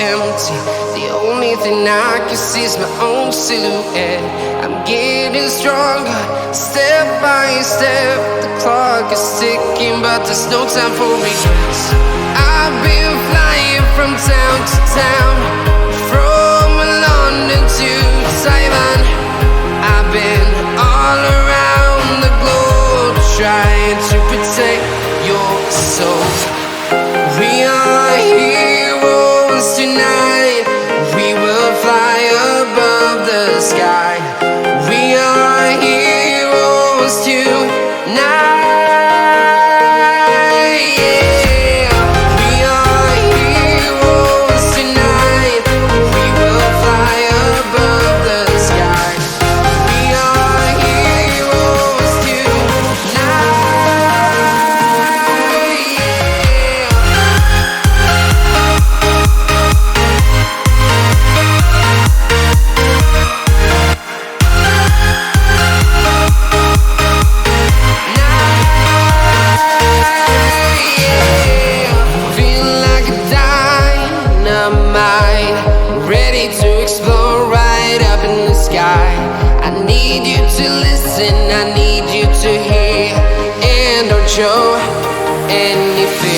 empty. The only thing I can see is my own silhouette. I'm getting stronger, step by step. The clock is ticking, but there's no time for regrets. I've been flying from town to town, from London to Taiwan. I've been all around the globe, trying to protect your soul. We are heroes tonight. We will fly above the sky. We are heroes tonight. I need you to hear, and don't show anything.